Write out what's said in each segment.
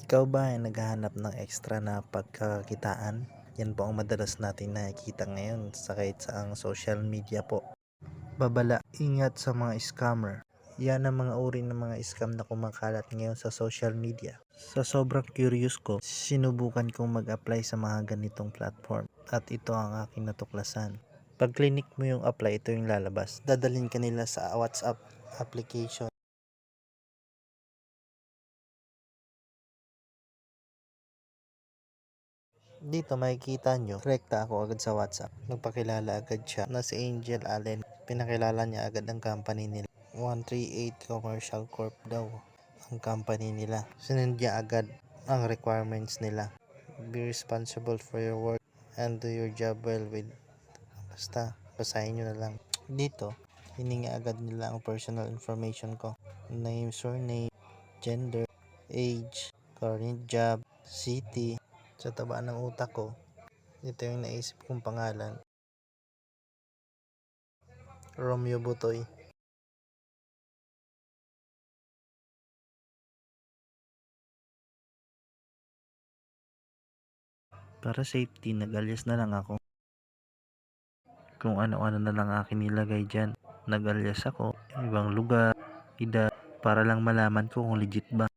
Ikaw ba ay naghahanap ng extra na pagkakakitaan? Yan po ang madalas natin nakikita ngayon sa kahit saang social media po. Babala, ingat sa mga scammer. Yan ang mga uri ng mga scam na kumakalat ngayon sa social media. Sa sobrang curious ko, sinubukan kong mag-apply sa mga ganitong platform at ito ang aking natuklasan. Pag clinic mo yung apply, ito yung lalabas. Dadalhin ka nila sa WhatsApp application. Dito makikita nyo, rekta ako agad sa WhatsApp. Nagpakilala agad siya na si Angel Allen. Pinakilala niya agad ang company nila. 138 Commercial Corp daw ang company nila. Sinend niya agad ang requirements nila. Be responsible for your work and do your job well with. Basta, basahin nyo na lang. Dito, hiningi agad nila ang personal information ko. Name, surname, gender, age, current job, city. Sa taba ng utak ko, ito yung naisip kong pangalan. Romeo Butoy. Para safety, nag-alias na lang ako. Kung ano-ano na lang akin nilagay dyan. Nag-alias ako, ibang lugar, edad, para lang malaman ko kung legit ba.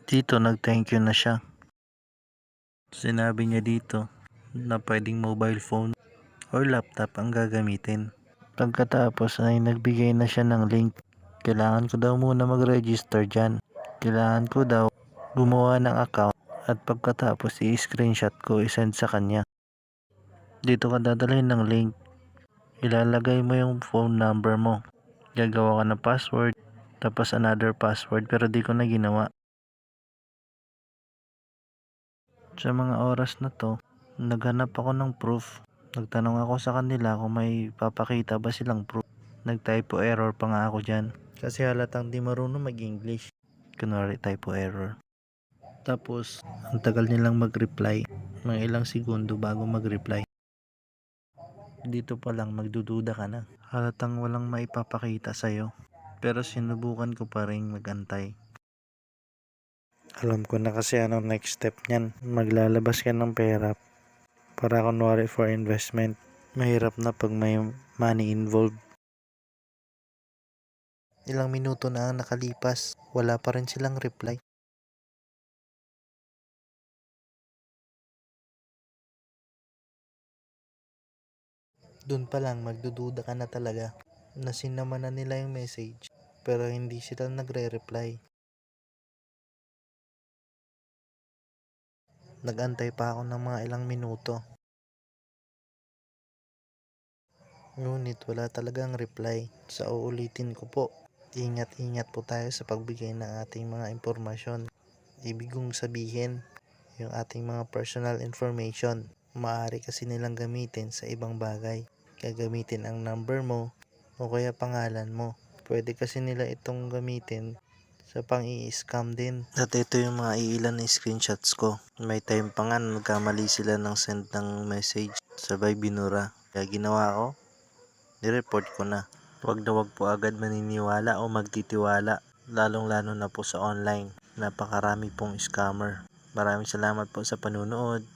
Dito nag-thank you na siya. Sinabi niya dito na pwedeng mobile phone or laptop ang gagamitin. Pagkatapos ay nagbigay na siya ng link. Kailangan ko daw muna mag-register dyan. Kailangan ko daw gumawa ng account at pagkatapos i-screenshot ko isend sa kanya. Dito ka dadalhin ng link. Ilalagay mo yung phone number mo. Gagawa ka ng password, tapos another password, pero di ko na ginawa. Sa mga oras na to, naghanap ako ng proof. Nagtanong ako sa kanila kung may papakita ba silang proof. Nag-typo error pa nga ako dyan. Kasi halatang di marunong mag-English. Kunwari typo error. Tapos, ang tagal nilang mag-reply. Mga ilang segundo bago mag-reply. Dito pa lang magdududa ka na. Halatang walang maipapakita sa'yo. Pero sinubukan ko pa rin mag-antay. Alam ko na kasi anong next step niyan. Maglalabas ka ng pera para kunwari for investment. Mahirap na pag may money involved. Ilang minuto na ang nakalipas, wala pa rin silang reply. Doon pa lang magdududa ka na talaga na sinama na nila yung message pero hindi sila nagre-reply. Nagantay pa ako ng mga ilang minuto. Ngunit wala talagang reply. Sa uulitin ko po, ingat-ingat po tayo sa pagbigay ng ating mga impormasyon. Ibig kong sabihin, yung ating mga personal information, maaari kasi nilang gamitin sa ibang bagay. Gagamitin ang number mo o kaya pangalan mo. Pwede kasi nila itong gamitin sa pang-i-scam din. At ito yung mga iilan na screenshots ko. May time pa nga nagkamali sila ng send ng message. Sabay binura. Kaya ginawa ko, nireport ko na. Huwag na huwag po agad maniniwala o magtitiwala. Lalong-lalo na po sa online. Napakarami pong scammer. Maraming salamat po sa panunood.